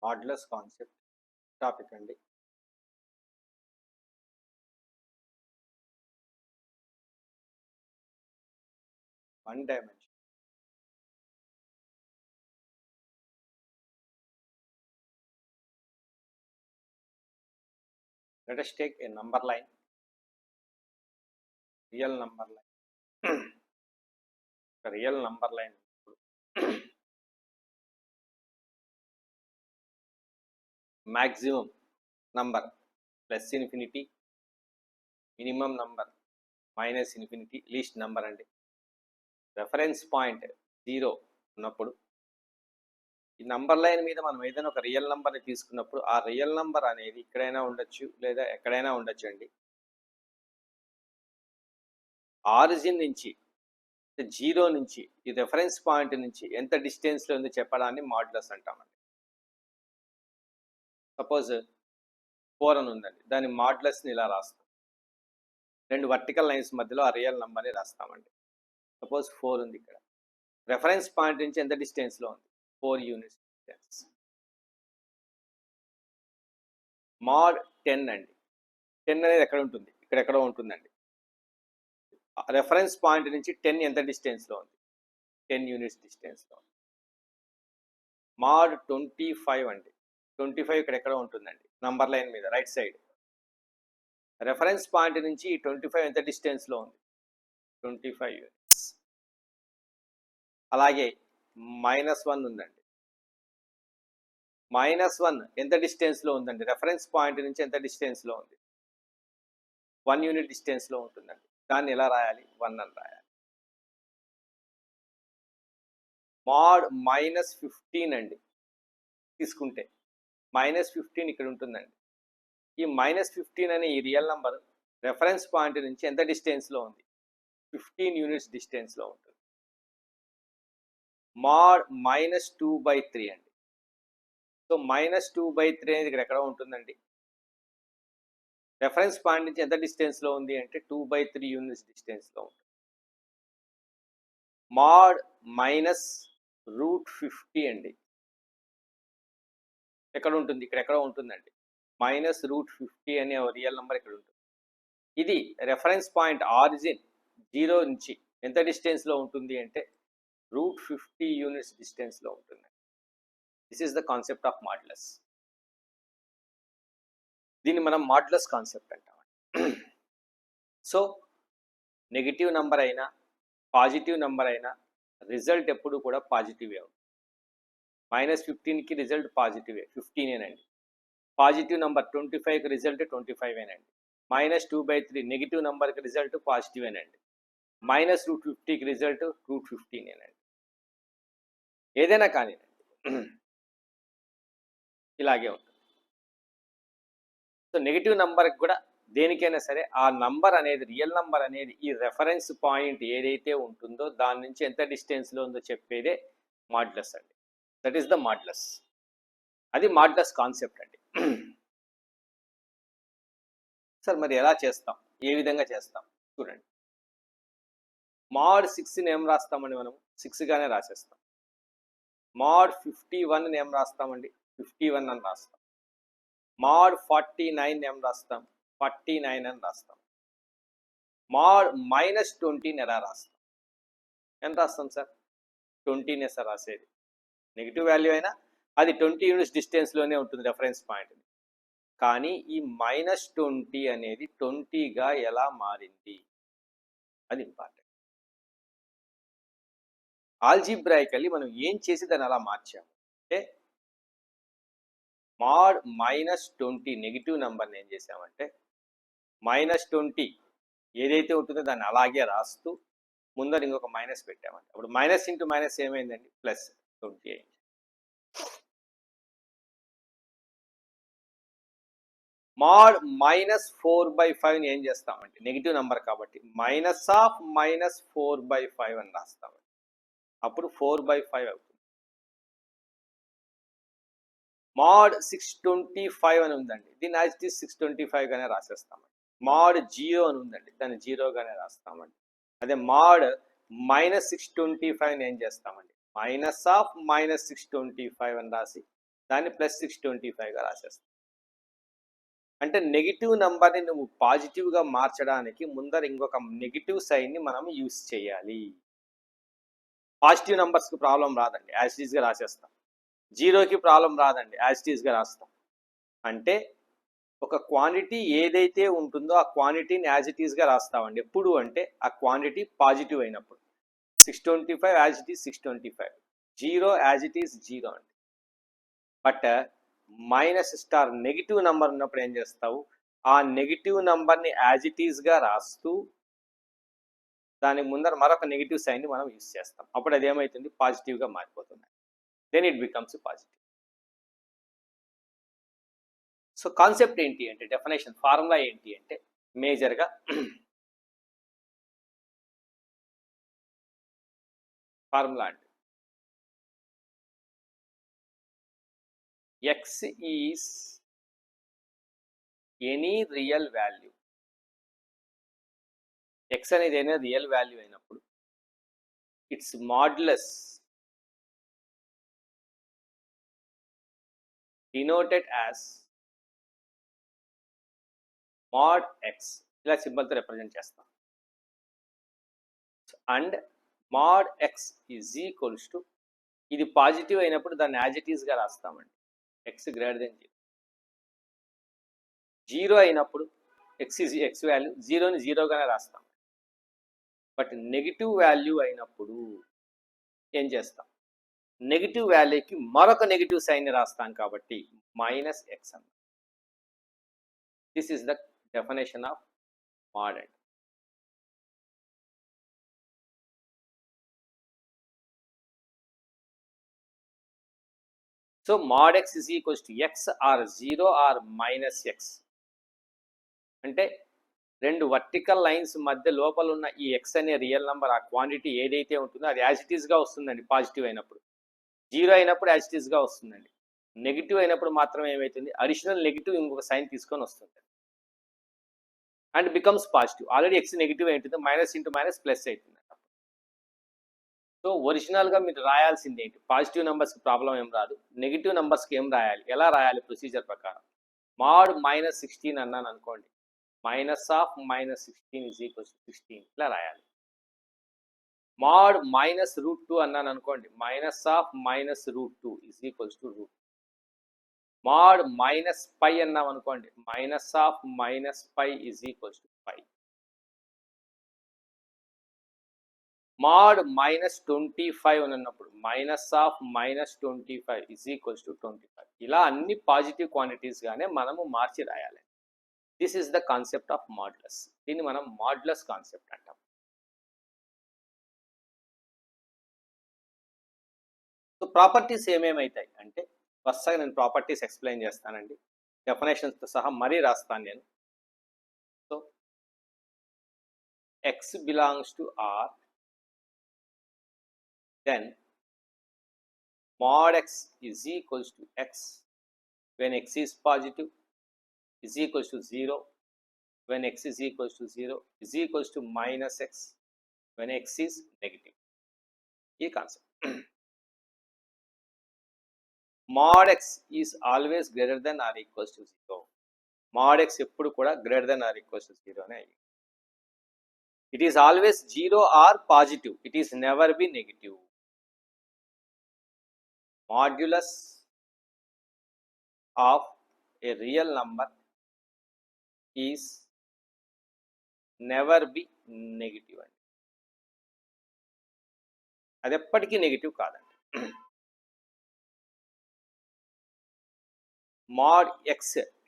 Modulus concept topic అండి. One dimension. Let us take a number line, real number line. A real number line. Maximum number plus infinity, minimum number minus infinity, least number అండి. Reference point 0 ఉన్నప్పుడు ఈ number line మీద మనం ఏదైనా ఒక real నంబర్ని తీసుకున్నప్పుడు ఆ రియల్ నంబర్ అనేది ఇక్కడైనా ఉండొచ్చు లేదా ఎక్కడైనా ఉండొచ్చు అండి. ఆరిజిన్ నుంచి 0 నుంచి ఈ రెఫరెన్స్ పాయింట్ నుంచి ఎంత డిస్టెన్స్లో ఉందో చెప్పడాన్ని మాడ్యులస్ అంటామండి. సపోజ్ 4 అని ఉందండి, దాని మాడ్యులస్ని ఇలా రాస్తాం. రెండు వర్టికల్ లైన్స్ మధ్యలో ఆ రియల్ నంబర్ని రాస్తామండి. సపోజ్ 4 ఉంది, ఇక్కడ రెఫరెన్స్ పాయింట్ నుంచి ఎంత డిస్టెన్స్లో ఉంది? 4 యూనిట్స్ డిస్టెన్స్. మాడ్ 10 అండి. 10 అనేది ఎక్కడ ఉంటుంది? ఇక్కడ ఎక్కడో ఉంటుందండి. రెఫరెన్స్ పాయింట్ నుంచి 10 ఎంత డిస్టెన్స్లో ఉంది? 10 యూనిట్స్ డిస్టెన్స్లో ఉంది. మాడ్ 25 అండి. 25 ఇక్కడ ఎక్కడో ఉంటుందండి, నంబర్ లైన్ మీద రైట్ సైడ్. రెఫరెన్స్ పాయింట్ నుంచి 25 ఎంత డిస్టెన్స్లో ఉంది? 25 యూనిట్స్. అలాగే -1 ఉందండి. -1 ఎంత డిస్టెన్స్లో ఉందండి? రెఫరెన్స్ పాయింట్ నుంచి ఎంత డిస్టెన్స్లో ఉంది? 1 యూనిట్ డిస్టెన్స్లో ఉంటుందండి. దాన్ని ఎలా రాయాలి? 1 అని రాయాలి. మాడ్ -15 అండి తీసుకుంటే -15 ఇక్కడ ఉంటుందండి. ఈ -15 అనే ఈ రియల్ నంబర్ రెఫరెన్స్ పాయింట్ నుంచి ఎంత డిస్టెన్స్లో ఉంది? 15 యూనిట్స్ డిస్టెన్స్లో ఉంటుంది. మాడ్ -2/3 అండి. సో -2/3 అనేది ఇక్కడ ఎక్కడ ఉంటుందండి? రెఫరెన్స్ పాయింట్ నుంచి ఎంత డిస్టెన్స్లో ఉంది అంటే 2/3 యూనిట్స్ డిస్టెన్స్లో ఉంటుంది. మాడ్ -√50 అండి ఎక్కడ ఉంటుంది? ఇక్కడ ఎక్కడ ఉంటుందండి. -√50 అనే రియల్ నెంబర్ ఇక్కడ ఉంటుంది. ఇది రెఫరెన్స్ పాయింట్ ఆరిజిన్ 0 నుంచి ఎంత డిస్టెన్స్లో ఉంటుంది అంటే √50 యూనిట్స్ డిస్టెన్స్లో ఉంటుంది. This is the concept of modulus. దీన్ని మనం మాడ్యులస్ కాన్సెప్ట్ అంటాం. సో నెగిటివ్ నెంబర్ అయినా పాజిటివ్ నెంబర్ అయినా రిజల్ట్ ఎప్పుడు కూడా పాజిటివే ఉంటుంది. -15కి రిజల్ట్ పాజిటివే, 15ఏనండి. పాజిటివ్ నెంబర్ 25కి రిజల్ట్ 25ఏనండి. -2/3 నెగిటివ్ నెంబర్కి రిజల్ట్ పాజిటివేనండి. -√50కి రిజల్ట్ √15ఏనండి. ఏదైనా కానివ్వండి ఇలాగే ఉంటుంది. సో నెగిటివ్ నెంబర్కి కూడా దేనికైనా సరే ఆ నంబర్ అనేది రియల్ నంబర్ అనేది ఈ రెఫరెన్స్ పాయింట్ ఏదైతే ఉంటుందో దాని నుంచి ఎంత డిస్టెన్స్లో ఉందో చెప్పేదే మాడ్యులస్ అండి. That is the modulus. అది మాడ్యులస్ కాన్సెప్ట్ అండి. సార్ మరి ఎలా చేస్తాం, ఏ విధంగా చేస్తాం చూడండి. మాడ్ 6ని ఏం రాస్తామండి? మనం 6గానే రాసేస్తాం. మాడ్ 51ని ఏం రాస్తామండి? 51 అని రాస్తాం. మాడ్ 49 ఏం రాస్తాం? 49 అని రాస్తాం. మాడ్ -20ని ఎలా రాస్తాం? ఎంత రాస్తాం సార్? 20నే సార్ రాసేది. నెగిటివ్ వాల్యూ అయినా అది 20 యూనిట్స్ డిస్టెన్స్లోనే ఉంటుంది రెఫరెన్స్ పాయింట్. కానీ ఈ -20 అనేది 20గా ఎలా మారింది అది ఇంపార్టెంట్. ఆల్జీబ్రాయికల్లీ మనం ఏం చేసి దాన్ని అలా మార్చాము అంటే మాడ్ -20 నెగిటివ్ నెంబర్ని ఏం చేసామంటే -20 ఏదైతే ఉంటుందో దాన్ని అలాగే రాస్తూ ముందర ఇంకొక మైనస్ పెట్టామండి. అప్పుడు మైనస్ ఇంటూ మైనస్ ఏమైందండి? +20 అయింది. మాడ్ -4/5ని ఏం చేస్తామంటే నెగిటివ్ నెంబర్ కాబట్టి -4/5 అని రాస్తామండి. అప్పుడు 4/5 అవుతుంది. మాడ్ 625 అని ఉందండి, దీన్ని యాజ్ ఇట్ ఈస్ 625గానే రాసేస్తామండి. మాడ్ 0 అని ఉందండి, దాన్ని 0గానే రాస్తామండి. అదే మాడ్ -625ని ఏం చేస్తామండి? -625 అని రాసి దాన్ని +625గా రాసేస్తాం. అంటే నెగిటివ్ నంబర్ని నువ్వు పాజిటివ్గా మార్చడానికి ముందర ఇంకొక నెగిటివ్ సైన్ని మనం యూస్ చేయాలి. పాజిటివ్ నంబర్స్కి ప్రాబ్లం రాదండి, యాజ్ ఇట్ ఈస్గా రాసేస్తాం. జీరోకి ప్రాబ్లం రాదండి, యాజ్ ఇట్ ఈస్గా రాస్తాం. అంటే ఒక క్వాంటిటీ ఏదైతే ఉంటుందో ఆ క్వాంటిటీని యాజ్ ఇట్ ఈస్గా రాస్తామండి. ఎప్పుడు అంటే ఆ క్వాంటిటీ పాజిటివ్ అయినప్పుడు. 625 as it is 625, zero as it is zero అండి. But minus star negative number ఉన్నప్పుడు ఏం చేస్తావు, ఆ నెగిటివ్ నెంబర్ని యాజ్ ఇట్ ఈస్గా రాస్తూ దాని ముందర మరొక నెగిటివ్ సైన్ని మనం యూజ్ చేస్తాం. అప్పుడు అది ఏమవుతుంది, పాజిటివ్గా మారిపోతుంది. Then it becomes positive. So concept ఏంటి అంటే, డెఫినేషన్ ఫార్ములా ఏంటి అంటే మేజర్గా ఫార్ములా అంటే X is any real value. X అనేది ఏదైనా రియల్ వాల్యూ అయినప్పుడు it's modulus denoted as mod x, ఇలా సింబల్తో రిప్రజెంట్ చేస్తాం. And mod x is equals to, ఇది పాజిటివ్ అయినప్పుడు దాన్ని యాజ్ ఇట్ ఈస్గా రాస్తామండి, X greater than zero. Zero అయినప్పుడు ఎక్స్ వాల్యూ జీరోని జీరోగానే రాస్తాం. బట్ నెగిటివ్ వాల్యూ అయినప్పుడు ఏం చేస్తాం, నెగిటివ్ వాల్యూకి మరొక నెగిటివ్ సైన్ని రాస్తాం కాబట్టి మైనస్ ఎక్స్ అన్న. This is the definition of mod. So mod x is equals to x or zero or minus x. అంటే రెండు వర్టికల్ లైన్స్ మధ్య లోపల ఉన్న ఈ ఎక్స్ అనే రియల్ నెంబర్, ఆ క్వాంటిటీ ఏదైతే ఉంటుందో అది యాజ్ ఇట్ ఈస్గా వస్తుందండి పాజిటివ్ అయినప్పుడు. జీరో అయినప్పుడు యాజ్ ఇట్ ఈస్గా వస్తుందండి. నెగిటివ్ అయినప్పుడు మాత్రం ఏమవుతుంది, అడిషనల్ నెగిటివ్ ఇంకొక సైన్ తీసుకొని వస్తుంది and becomes positive. Already X negative అవుతుంది, మైనస్ ఇంటూ మైనస్ ప్లస్ అవుతుంది. సో ఒరిజినల్గా మీరు రాయాల్సింది ఏంటి, పాజిటివ్ నెంబర్స్కి ప్రాబ్లం ఏం రాదు, నెగిటివ్ నెంబర్స్కి ఏం రాయాలి, ఎలా రాయాలి ప్రొసీజర్ ప్రకారం. mod -16 అన్నాను అనుకోండి, -16 ఈజ్ ఈక్వల్స్ టు 16 ఇలా రాయాలి. mod -√2 అన్నాను అనుకోండి, -√2 is equals to root. mod -π అన్నాం అనుకోండి, -π ఈజ్ ఈక్వల్స్ టు π. mod -25 అని అన్నప్పుడు -25 ఈజ్ ఈక్వల్స్ టు 25. ఇలా అన్ని పాజిటివ్ క్వాంటిటీస్ గానే మనము మార్చి రాయాలి. This is the concept of modulus. దీన్ని మనం మాడ్యులస్ కాన్సెప్ట్ అంటాం. సో ప్రాపర్టీస్ ఏమేమవుతాయి అంటే, వరుసగా నేను ప్రాపర్టీస్ ఎక్స్ప్లెయిన్ చేస్తానండి, డెఫినేషన్స్తో సహా మరీ రాస్తాను నేను. So x belongs to R, then mod x is equals to x when x is positive, is equals to 0 when x is equals to 0, is equals to minus x when x is negative. ఈ concept. mod x is always greater than or equals to 0. mod x ఎప్పుడు కూడా greater than or equals to 0 అనే అయ్యి. It is always 0 or positive, it is never be negative. Modulus of a real number is never be negative అండి, అది ఎప్పటికీ negative కాదండి. mod x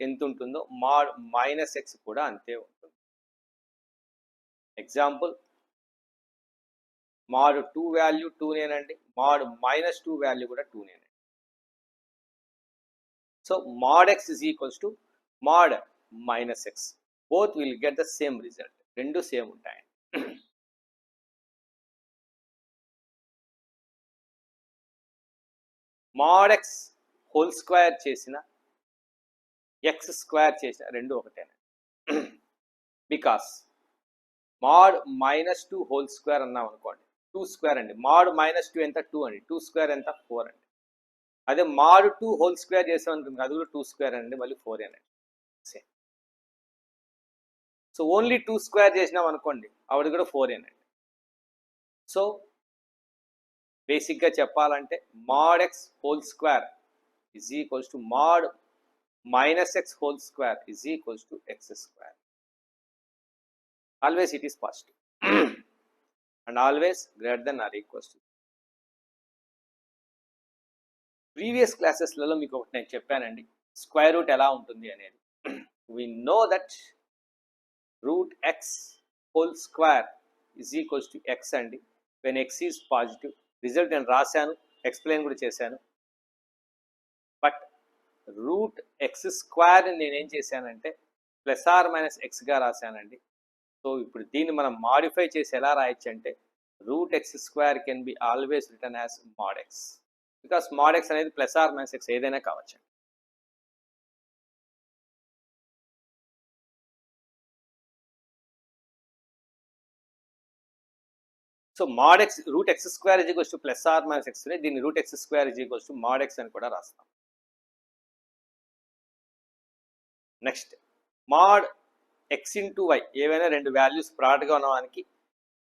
ఎంత ఉంటుందో mod -x కూడా అంతే ఉంటుంది. ఎగ్జాంపుల్, mod 2 వాల్యూ 2 నేనండి, mod -2 వాల్యూ కూడా 2 నేనండి. So mod x is equals to mod -x, both will get the same result, రెండు సేమ్ ఉంటాయండి. mod x హోల్ స్క్వేర్ చేసిన x స్క్వేర్ చేసిన రెండు ఒకటేనండి. బికాస్ mod -2 హోల్ స్క్వేర్ అన్నాం అనుకోండి, 2 స్క్వేర్ అండి, mod -2 ఎంత 2 అండి, 2 స్క్వేర్ ఎంత 4 అండి. అదే మాడ్ 2 హోల్ స్క్వేర్ చేసాం అనుకుంది, అది కూడా 2 స్క్వేర్ అండి, మళ్ళీ 4 అనండి సేమ్. సో ఓన్లీ 2 స్క్వేర్ చేసినాం అనుకోండి, ఆవిడ కూడా 4 అనండి. సో బేసిక్గా చెప్పాలంటే mod x whole square is equals to mod minus x whole square is equals to x square. Always it is positive and always greater than or equals to. Previous classes లలో మీకు ఒకటి నేను చెప్పానండి, square root ఎలా ఉంటుంది అనేది. We know that root x whole square is equals to x అండి, when x is positive. Result నేను రాశాను, ఎక్స్ప్లెయిన్ కూడా చేశాను. బట్ రూట్ ఎక్స్ స్క్వేర్ నేనేం చేశానంటే ప్లస్ ఆర్ మైనస్ ఎక్స్గా రాశానండి. సో ఇప్పుడు దీన్ని మనం మాడిఫై చేసి ఎలా రాయొచ్చు అంటే root X square can be always return as mod X, because mod X అనేది ప్లస్ ఆర్ మైనస్ ఎక్స్ ఏదైనా కావచ్చు. So mod X root X square is equals to plus or minus X, దీన్ని root X square is equals to mod X అని కూడా రాస్తాం. Next mod X into Y, ఏవైనా రెండు values ప్రోడక్ట్గా ఉన్నవానికి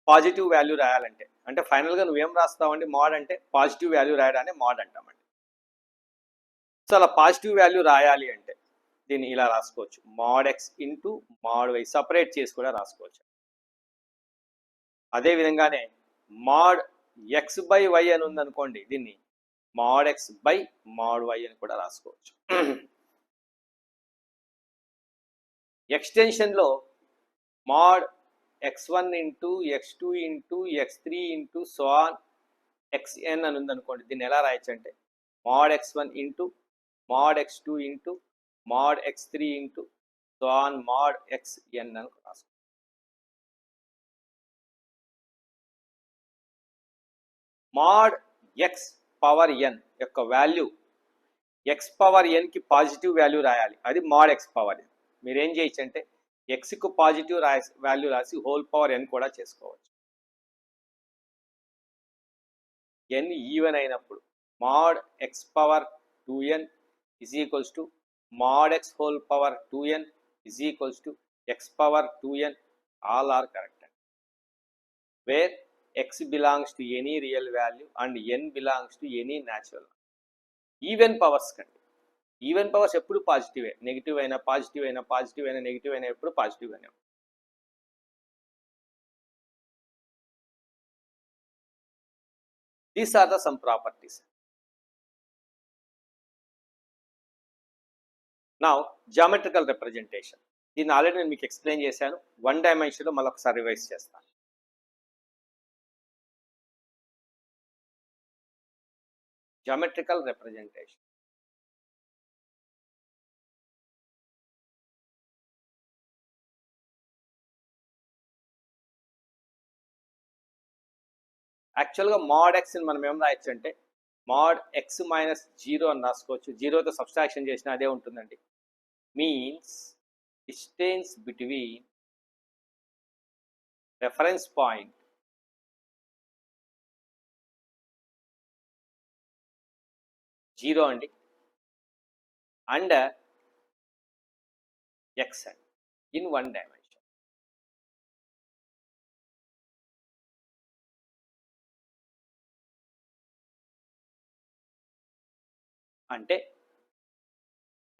positive value రాయాలంటే, అంటే ఫైనల్గా నువ్వేం రాస్తావండి, మాడ్ అంటే పాజిటివ్ వాల్యూ రాయడాన్ని మాడ్ అంటామండి. సో అలా పాజిటివ్ వాల్యూ రాయాలి అంటే దీన్ని ఇలా రాసుకోవచ్చు, mod X into mod y, separate చేసి కూడా రాసుకోవచ్చు. అదే విధంగానే మాడ్ ఎక్స్ బై వై అని ఉందనుకోండి, దీన్ని mod X by mod Y అని కూడా రాసుకోవచ్చు. ఎక్స్టెన్షన్లో mod x1 into x2 into x3 into so on xn అని ఉందనుకోండి, దీన్ని ఎలా రాయొచ్చు అంటే mod x1 into mod x2 into mod x3 into so on mod xn అని రాసుకో. మాడ్ x పవర్ n యొక్క వాల్యూ x పవర్ nకి పాజిటివ్ వాల్యూ రాయాలి, అది మాడ్ x పవర్ n. మీరేం చేయొచ్చు అంటే ఎక్స్కు పాజిటివ్ వాల్యూ రాసి హోల్ పవర్ n కూడా చేసుకోవచ్చు. n ఈవెన్ అయినప్పుడు mod x power 2n is equals to mod x whole power 2n is equals to x power 2n, all are correct అండి. Where x belongs to any real value and n belongs to any natural. Even powers కండి, even powers ఎప్పుడు పాజిటివే, negative అయినా positive అయినా, positive అయినా negative అయినా ఎప్పుడు positive అయినా. These are the some properties. Now geometrical representation, దీన్ని ఆల్రెడీ నేను మీకు ఎక్స్ప్లెయిన్ చేశాను, 1 డైమెన్షన్లో మళ్ళీ ఒకసారి రివైజ్ చేస్తాను. జామెట్రికల్ రిప్రజెంటేషన్, యాక్చువల్గా మాడ్ ఎక్స్ని మనం ఏం రాయొచ్చు అంటే మాడ్ ఎక్స్ మైనస్ 0 అని రాసుకోవచ్చు, 0తో సబ్స్ట్రాక్షన్ చేసినా అదే ఉంటుందండి. Means distance between reference point zero అండి అండ్ ఎక్స్ అండి ఇన్ 1 డైమెన్షన్. అంటే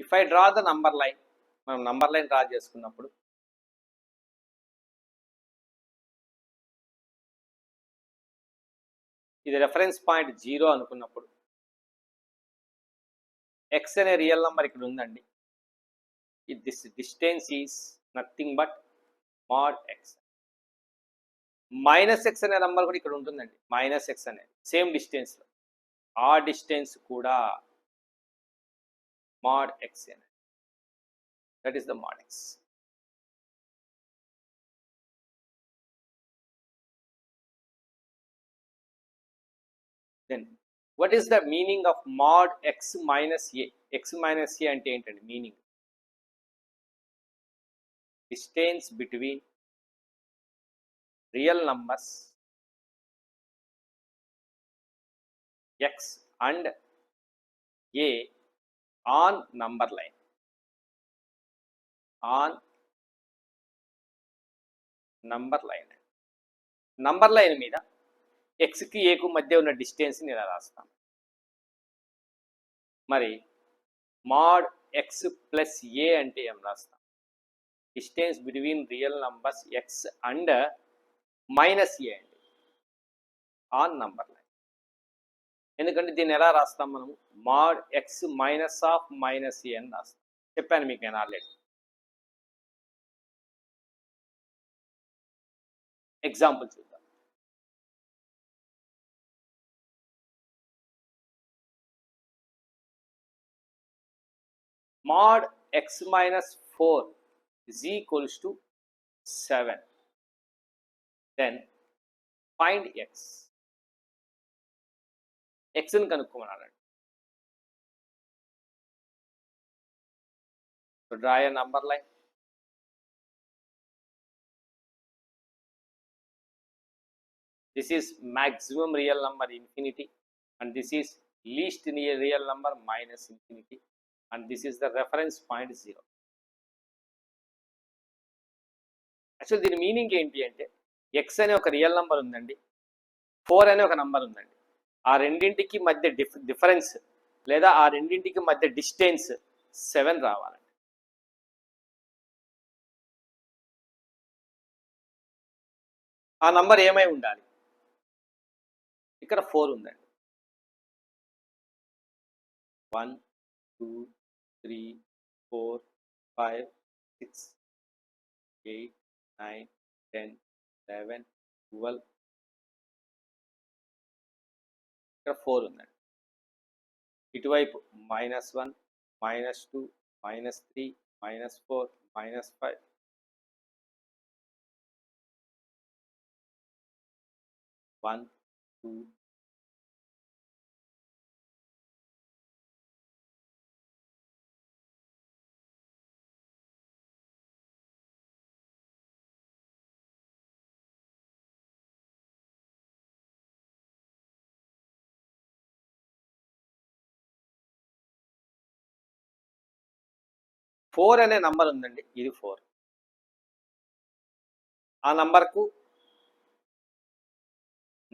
if I draw the number line, మనం నంబర్ లైన్ డ్రా చేసుకున్నప్పుడు ఇది రెఫరెన్స్ పాయింట్ 0 అనుకున్నప్పుడు ఎక్స్ అనే రియల్ నెంబర్ ఇక్కడ ఉందండి, this distance is nothing but mod x. Minus x అనే నెంబర్ కూడా ఇక్కడ ఉంటుందండి, మైనస్ ఎక్స్ అనేది సేమ్ డిస్టెన్స్లో, ఆ డిస్టెన్స్ కూడా మాడ్ ఎక్స్ అనేది, that is the mod x. Then what is the meaning of mod x minus a? X minus a అంటే ఏంటండి meaning? Distance between real numbers x and a on number line, on number line. Number line మీద ఎక్స్కి ఏకు మధ్య ఉన్న డిస్టెన్స్ని ఇలా రాస్తాం. మరి మాడ్ ఎక్స్ ప్లస్ ఏ అంటే ఏం రాస్తాం? Distance between real numbers x and minus a అండి, ఆన్ నంబర్ లైన్. ఎందుకంటే దీన్ని ఎలా రాస్తాం మనము? Mod x minus of minus a అని రాస్తాం. చెప్పాను మీకు నేను ఆల్రెడీ. ఎగ్జాంపుల్ చూద్దాం. mod x minus 4 is equals to 7. Then find x. x ని కనుక్కోమన్నాడు. So draw a number line. This is maximum real number infinity, and this is least real number minus infinity, and this is the reference point 0. Actual దీని meaning ఏంటి అంటే, x అనే ఒక real number ఉందండి, 4 అనే ఒక number ఉందండి. ఆ రెండింటికి మధ్య డిఫరెన్స్ లేదా ఆ రెండింటికి మధ్య డిస్టెన్స్ 7 రావాలండి. ఆ నంబర్ ఏమై ఉండాలి? ఇక్కడ 4 ఉందండి. 1 2 3 4 5 6 8 9 10 11 12 ఇక్కడ 4 ఉందండి. ఇటువైపు -1 -2 -3 -4 -5 1 2 4 అనే నంబర్ ఉందండి, ఇది 4. ఆ నంబర్కు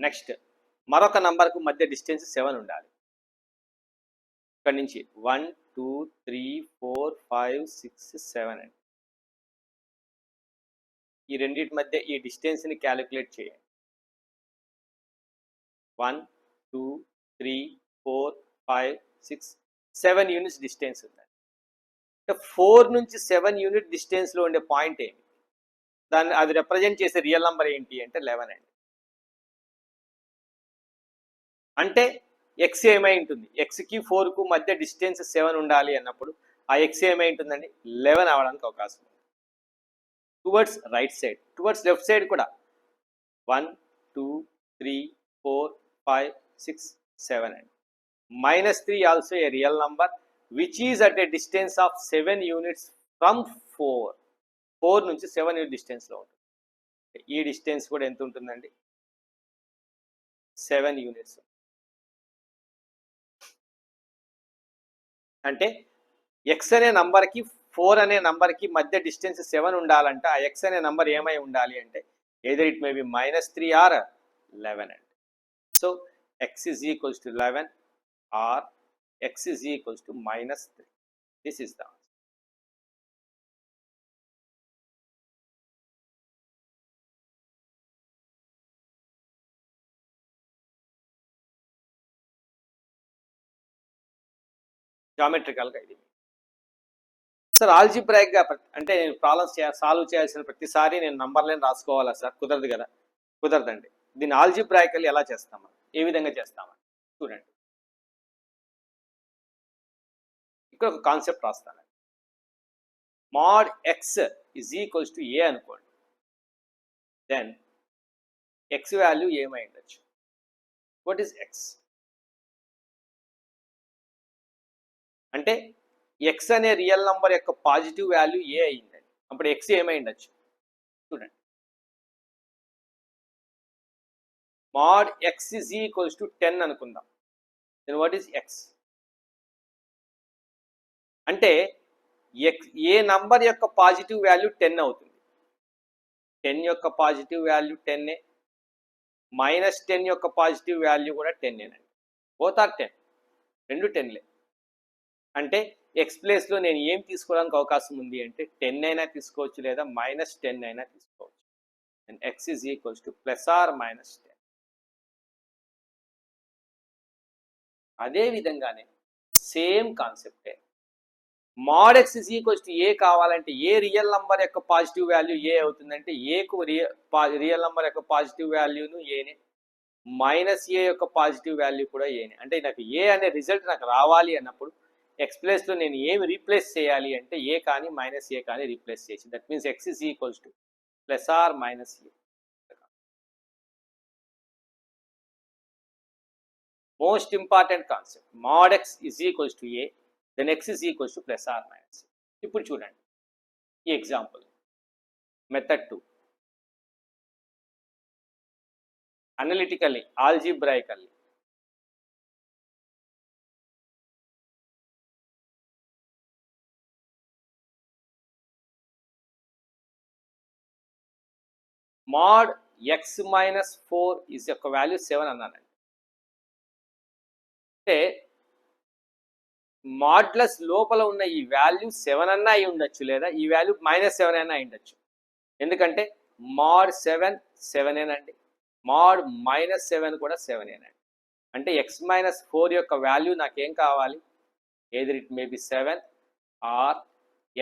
నెక్స్ట్ మరొక నంబర్కు మధ్య డిస్టెన్స్ 7 ఉండాలి. ఇక్కడ నుంచి 1 2 3 4 5 6 7 అండి. ఈ రెండింటి మధ్య ఈ డిస్టెన్స్ని క్యాలిక్యులేట్ చేయండి. 1 2 3 4 5 6 7 యూనిట్స్ డిస్టెన్స్ ఉందండి. 4 నుంచి 7 యూనిట్ డిస్టెన్స్లో ఉండే పాయింట్ ఏంటి? దాన్ని అది రిప్రజెంట్ చేసే రియల్ నెంబర్ ఏంటి అంటే 11 అండి. అంటే ఎక్స్ ఏమై ఉంటుంది? ఎక్స్కి 4కు మధ్య డిస్టెన్స్ 7 ఉండాలి అన్నప్పుడు ఆ ఎక్స్ ఏమై ఉంటుందండి? 11 అవడానికి అవకాశం ఉంది. Towards right side, towards left side కూడా 1 2 3 4 5 6 7 అండి. -3 also a real number which is at a distance of 7 units from 4. 4 నుంచి 7 యూనిట్ డిస్టెన్స్లో ఉంటుంది. ఈ డిస్టెన్స్ కూడా ఎంత ఉంటుందండి? 7 యూనిట్స్. అంటే ఎక్స్ అనే నంబర్కి 4 అనే నంబర్కి మధ్య డిస్టెన్స్ 7 ఉండాలంటే ఆ ఎక్స్ అనే నంబర్ ఏమై ఉండాలి అంటే either it may be -3 or 11 అండి. So x is equals to 11 or x is equals to -3. This is the answer. జామెట్రికల్గా ఇది సార్ ఆల్జిబ్రాయిక్గా అంటే నేను ప్రాబ్లమ్స్ సాల్వ్ చేయాల్సిన ప్రతిసారి నేను నంబర్ లైన్ రాసుకోవాలా సార్? కుదరదు కదా, కుదరదండి. దీన్ని ఆల్జిబ్రాయికల్ ఎలా చేస్తామా, ఏ విధంగా చేస్తామా చూడండి. ఇక్కడ ఒక కాన్సెప్ట్ రాస్తాను. Mod x is equals to a అనుకోండి. దెన్ ఎక్స్ వాల్యూ ఏమై ఉండొచ్చు? వాట్ ఈస్ ఎక్స్ అంటే ఎక్స్ అనే రియల్ నంబర్ యొక్క పాజిటివ్ వాల్యూ ఏ అయిందండి. అప్పుడు ఎక్స్ ఏమై ఉండొచ్చు చూడండి. Mod x is equals to 10 అనుకుందాం. Then what is x? అంటే ఏ నంబర్ యొక్క పాజిటివ్ వాల్యూ 10 అవుతుంది. 10 యొక్క పాజిటివ్ వాల్యూ 10 -10 యొక్క పాజిటివ్ వాల్యూ కూడా 10 బోత్ ఆర్ 10, రెండు 10లే. అంటే ఎక్స్ ప్లేస్లో నేను ఏం తీసుకోవడానికి అవకాశం ఉంది అంటే 10 అయినా తీసుకోవచ్చు లేదా -10 అయినా తీసుకోవచ్చు. And x is equals to +or-10. అదే విధంగానే సేమ్ కాన్సెప్టే mod x is equals to a కావాలంటే ఏ రియల్ నంబర్ యొక్క పాజిటివ్ వాల్యూ ఏ అవుతుందంటే ఏకు రియల్ నంబర్ యొక్క పాజిటివ్ వాల్యూను ఏనే, -a యొక్క పాజిటివ్ వాల్యూ కూడా ఏనే. అంటే నాకు ఏ అనే రిజల్ట్ నాకు రావాలి అన్నప్పుడు ఎక్స్ ప్లేస్లో నేను ఏమి రీప్లేస్ చేయాలి అంటే ఏ కానీ -a కానీ రీప్లేస్ చేసి, that means x is equals to +or-a. Most important concept mod x is equals to a, then x is equals to +or-a. ఇప్పుడు చూడండి ఈ example method 2 analytically algebraically mod x - 4 is యొక్క value 7 అన్నానండి. అంటే modulus లోపల ఉన్న ఈ value 7 అన్నా అయి ఉండొచ్చు లేదా ఈ వాల్యూ -7 అయినా అయి ఉండొచ్చు. ఎందుకంటే mod 7 7 mod -7 కూడా 7 అంటే x - 4 యొక్క వాల్యూ నాకేం కావాలి, either it may be 7 or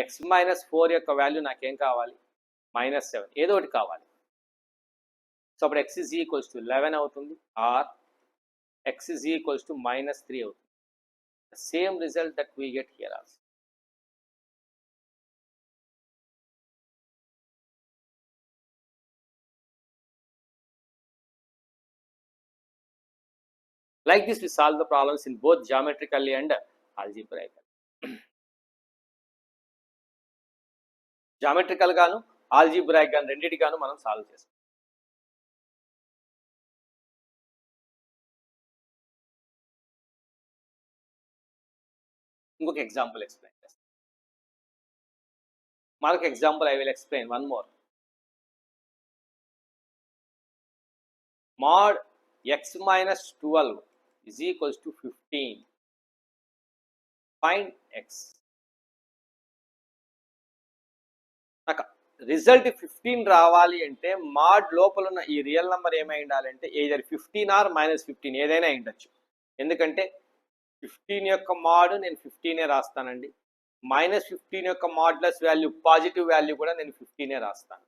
x - 4 యొక్క వాల్యూ నాకేం కావాలి -7, ఏదో ఒకటి కావాలి. సో అప్పుడు x ఈజ్ ఈక్వల్స్ టు 11 అవుతుంది or x is equals to -3 అవుతుంది. The same result that we get here also. Like this we solve the problems in both geometrically and algebraically. Geometrical గాను algebraic గాను రెండిటిగాను మనం solve చేస్తాం. ఇంకొక example explain చేస్తాం. మరొక example I will explain one more. mod x - 12 is equals to 15. Find x. నాకు result 15 రావాలి అంటే మాడ్ లోపల ఉన్న ఈ రియల్ నెంబర్ ఏమై ఉండాలంటే ఎయిదర్ 15 ఆర్ -15 ఏదైనా ఉండొచ్చు. ఎందుకంటే 15 యొక్క మాడ్ నేను 15 రాస్తానండి, -15 యొక్క మాడ్లస్ వాల్యూ పాజిటివ్ వాల్యూ కూడా నేను 15 రాస్తాను.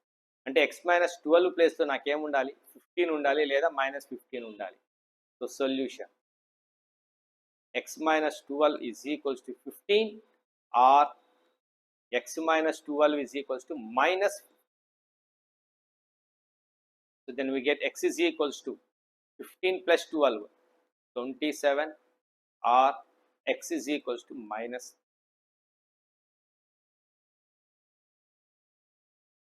అంటే x - 12 ప్లేస్లో నాకేముండాలి 15 ఉండాలి లేదా -15 ఉండాలి. So solution x - 12 is equals to 15 or x - 12 is equals to minus. So then we get x is equals to 15 plus 12 27 or x is equals to minus.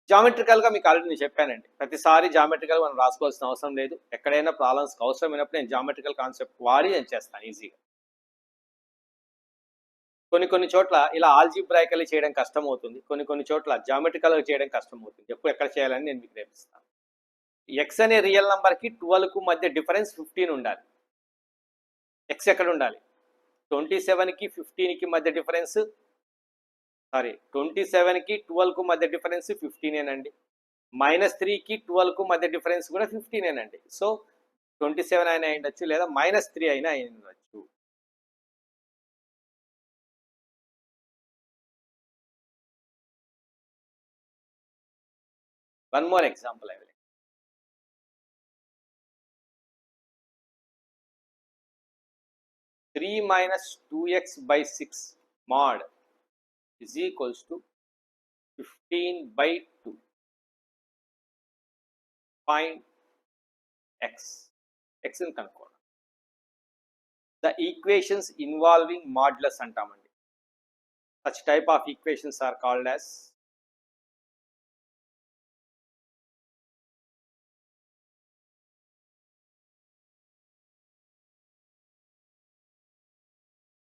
జామెట్రికల్గా మీకు already నేను చెప్పానండి, ప్రతిసారి జామెట్రికల్ మనం రాసుకోవాల్సిన అవసరం లేదు. ఎక్కడైనా ప్రాబ్లమ్స్కి అవసరమైనప్పుడు నేను జామెట్రికల్ కాన్సెప్ట్ వాడి నేను చేస్తాను ఈజీగా. కొన్ని చోట్ల ఇలా ఆల్జీబ్రాయికల్లీ చేయడం కష్టం అవుతుంది, కొన్ని చోట్ల జామెట్రికల్గా చేయడం కష్టం అవుతుంది. ఎప్పుడు ఎక్కడ చేయాలని నేను మీకు నేర్పిస్తాను. ఎక్స్ అనే రియల్ నెంబర్కి 12కు మధ్య డిఫరెన్స్ 15 ఉండాలి. ఎక్స్ ఎక్కడ ఉండాలి 27కి 15కి మధ్య డిఫరెన్స్, 27కి 12కు మధ్య డిఫరెన్స్ 15 -3కి 12కు మధ్య డిఫరెన్స్ కూడా 15 సో 27 అయినా ఉండొచ్చు లేదా -3 అయినా ఉండొచ్చు. One more example I will. 3 - 2x by 6 mod is equals to 15/2. Find x. X in కనుక్కోండి. The equations involving modulus అంటామండి. Such type of equations are called as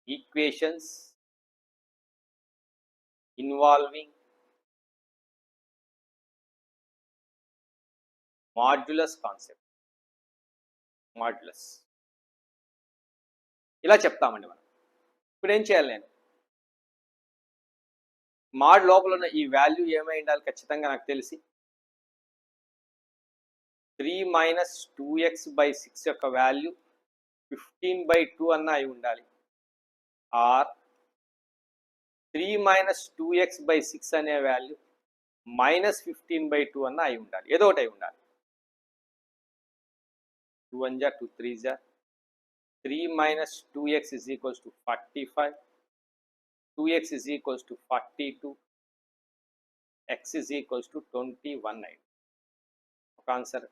equations involving modulus concept. Modulus ఇలా చెప్తామండి మనం. ఇప్పుడు ఏం చేయాలి, నేను mod లోపల ఉన్న ఈ వాల్యూ ఏమై ఉండాలి ఖచ్చితంగా నాకు తెలిసి 3 మైనస్ 2x/6 యొక్క వాల్యూ 15/2 అన్న అయి ఉండాలి, ఆర్ 3 మైనస్ 2x/6 అనే వాల్యూ మైనస్ 15/2 అన్న అయి ఉండాలి, ఏదో ఒకటి అయి ఉండాలి. 2 1 జా 2 3 జా 3 minus 2x is equals to 45, 2x is equals to 42, x is equals to 21. ఒక ఆన్సర్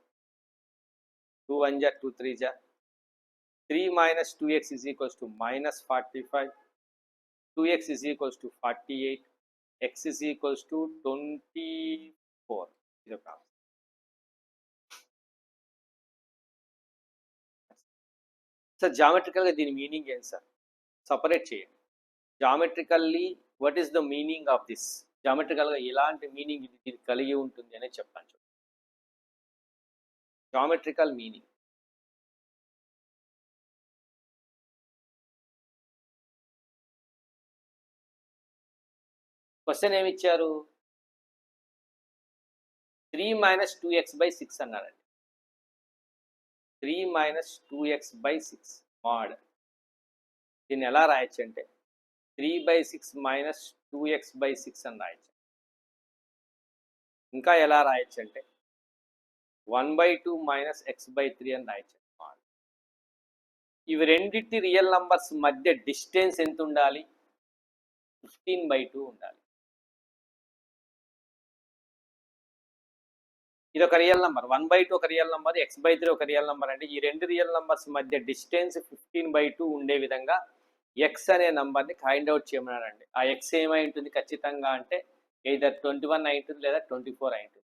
2 1 జా 2 3 జా 3 minus 2x is equals to minus 45, 2x is equals to 48, x is equals to 24. ఇది ఒక ఆన్సర్. సార్ జామెట్రికల్గా దీని మీనింగ్ ఏంటి sir, separate చేయండి. Geometrically what is the meaning of this, జామెట్రికల్గా ఎలాంటి మీనింగ్ ఇది కలిగి ఉంటుంది అనేది చెప్తాను. జామెట్రికల్ మీనింగ్ క్వశ్చన్ ఏమి ఇచ్చారు, 3 minus 2x/6 అన్నారండి. 3 minus 2x/6 mod. దీన్ని ఎలా రాయొచ్చు అంటే 3/6 minus 2x/6 అని రాయొచ్చు. ఇంకా ఎలా రాయొచ్చు అంటే 1/2 minus x/3 అని రాయొచ్చు. ఇవి రెండింటి రియల్ నంబర్స్ మధ్య డిస్టెన్స్ ఎంత ఉండాలి, 15/2 ఉండాలి. ఇది ఒక రియల్ నంబర్, 1/2 ఒక రియల్ నంబర్, x/3 ఒక రియల్ నంబర్. అంటే ఈ రెండు రియల్ నంబర్స్ మధ్య డిస్టెన్స్ 15/2 ఉండే విధంగా ఎక్స్ అనే నంబర్ని ఫైండ్ అవుట్ చేయమన్నారండి. ఆ ఎక్స్ ఏమై ఉంటుంది ఖచ్చితంగా అంటే either 21 అయి ఉంటుంది లేదా 24 అయి ఉంటుంది.